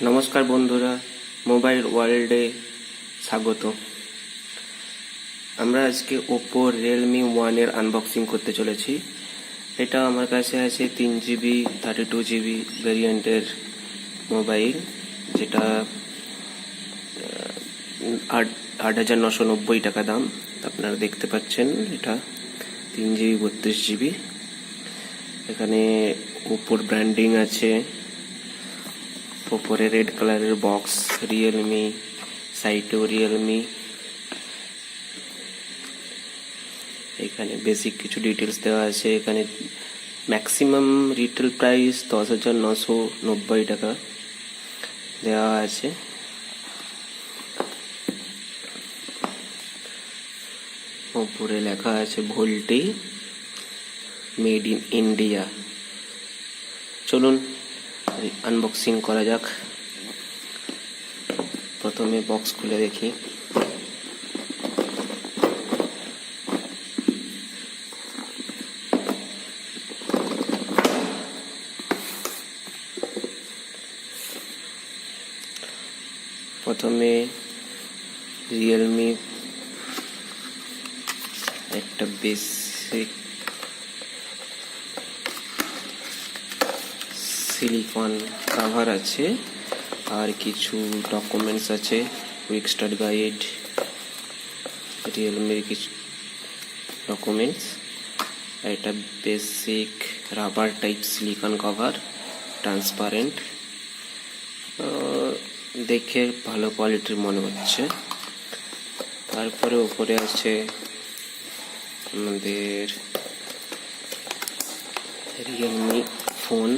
নমস্কার বন্ধুরা, মোবাইল ওয়ার্ল্ডে স্বাগত। আমরা আজকে ওপো রিয়েলমি 1 আনবক্সিং করতে চলেছি। এটা আমার কাছে আছে 3GB 32GB ভেরিয়েন্টের মোবাইল, যেটা 8,990 টাকা দাম। আপনারা দেখতে পাচ্ছেন এটা 3GB 32GB। এখানে ওপোর ব্র্যান্ডিং আছে, উপরে রেড কালারের বক্স, রিয়েলমি, সাইটেও রিয়েলমি। এখানে বেসিক কিছু ডিটেলস দেওয়া আছে। এখানে ম্যাক্সিমাম রিটেল প্রাইস 10,990 টাকা দেওয়া আছে। উপরে লেখা আছে ভোল্টি, মেড ইন ইন্ডিয়া। চলুন আনবক্সিং করা যাক। প্রথমে বক্স খুলে দেখি। প্রথমে রিয়েলমি একটা বেসিক সিলিকন কভার আছে, আর কিছু ডকুমেন্টস আছে, কুইক স্টার্ট গাইড, রিয়েলমির কিছু ডকুমেন্টস। এটা basic rubber type silicone cover, transparent, দেখে ভালো কোয়ালিটির মনে হচ্ছে। তারপরে উপরে আছে আমাদের রিয়েলমি ফোন।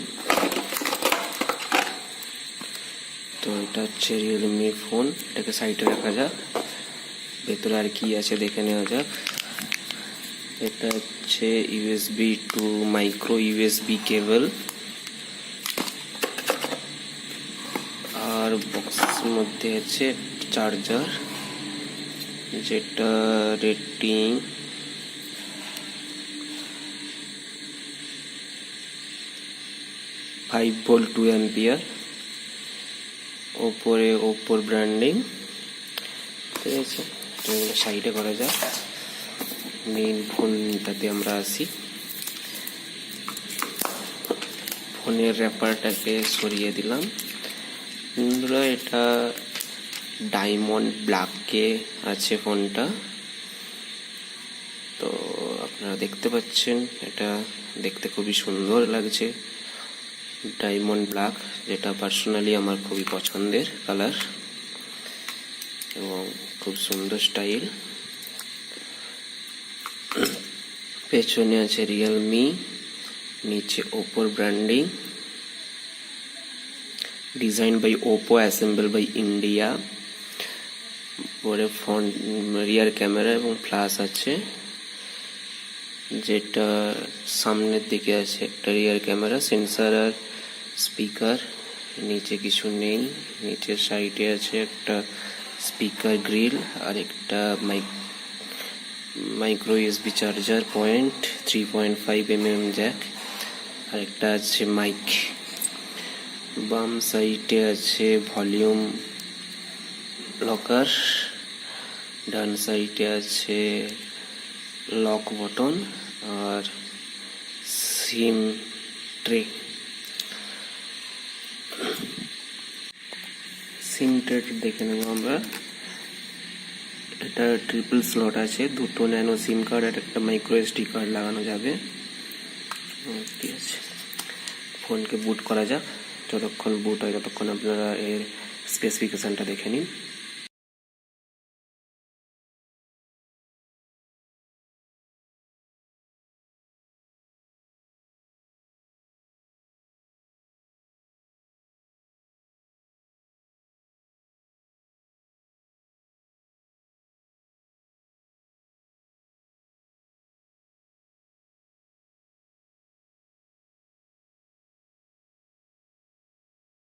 তো এটা হচ্ছে রিয়েলমি ফোন, এটাকে সাইডে রাখা যাক। ভেতরে আর কি আছে দেখে নেওয়া যাক। এটা হচ্ছে USB to micro USB cable, আর বক্সের মধ্যে আছে চার্জার, যেটা রেটিং 5V 2A। ওপরে ওপোর ব্র্যান্ডিং, ঠিক আছে। সাইডে করা যাক। মেইন ফোনটাতে আমরা আসি। ফোনের র্যাপারটাকে সরিয়ে দিলাম। বন্ধুরা, এটা ডায়মন্ড ব্ল্যাকে আছে ফোনটা। তো আপনারা দেখতে পাচ্ছেন, এটা দেখতে খুবই সুন্দর লাগছে, ডায়মন্ড ব্ল্যাক, যেটা পার্সোনালি আমার খুবই পছন্দের কালার এবং খুব সুন্দর স্টাইল। পেছনে আছে রিয়েলমি, নিচে ওপোর branding, design by Oppo, assemble by India. পরে ফ্রন্ট রিয়ার ক্যামেরা এবং ফ্ল্যাশ আছে, যেটা সামনের দিকে আছে একটা রিয়ার ক্যামেরা, সেন্সার আর স্পিকার। নিচে কিছু নেই। নিচের সাইডে আছে একটা স্পিকার গ্রিল, আর একটা micro USB charger point, 3.5mm jack, আর একটা আছে মাইক। বাম সাইডে আছে ভলিউম লকার, ডান সাইডে আছে লক বটন আর সিম ট্রে। সিম ট্রে দেখে নেব আমরা। এটা ট্রিপল স্লট আছে, দুটো ন্যানো সিম কার্ড আর একটা মাইক্রো এসডি কার্ড লাগানো যাবে। ঠিক আছে, ফোনকে বুট করা যাক। যতক্ষণ বুট হয় ততক্ষণ আপনারা এর স্পেসিফিকেশনটা দেখে নিন।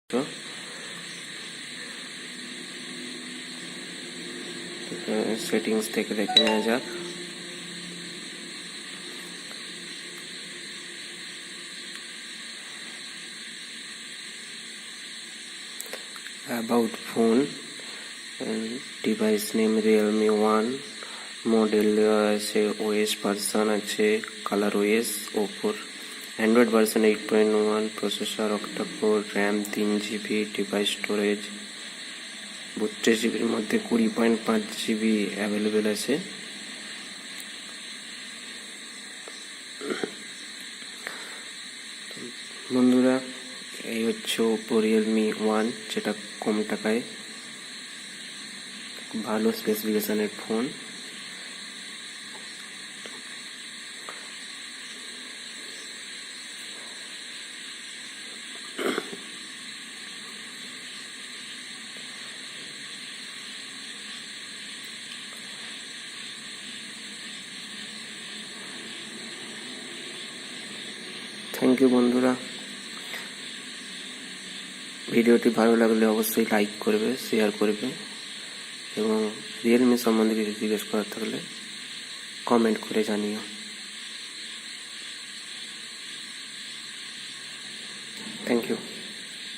তো সেটিংস থেকে দেখে নেওয়া যাক। about phone, device name Realme 1, model দেওয়া আছে, ওএস ভার্সন আছে কালার ওএস ওপোর, Android version 8.1, processor octa core, RAM 3 GB, device storage 32 GBর মধ্যে 20.5 GB অ্যাভেলেবেল আছে। বন্ধুরা, এই হচ্ছে ওপো Realme 1, যেটা কম টাকায় ভালো স্পেসিফিকেশনের ফোন। থ্যাংক ইউ বন্ধুরা। ভিডিওটি ভালো লাগলে অবশ্যই লাইক করবে, শেয়ার করবে, এবং রিয়েলমি সম্বন্ধে কিছু জিজ্ঞেস করার থাকলে কমেন্ট করে জানিও। Thank you.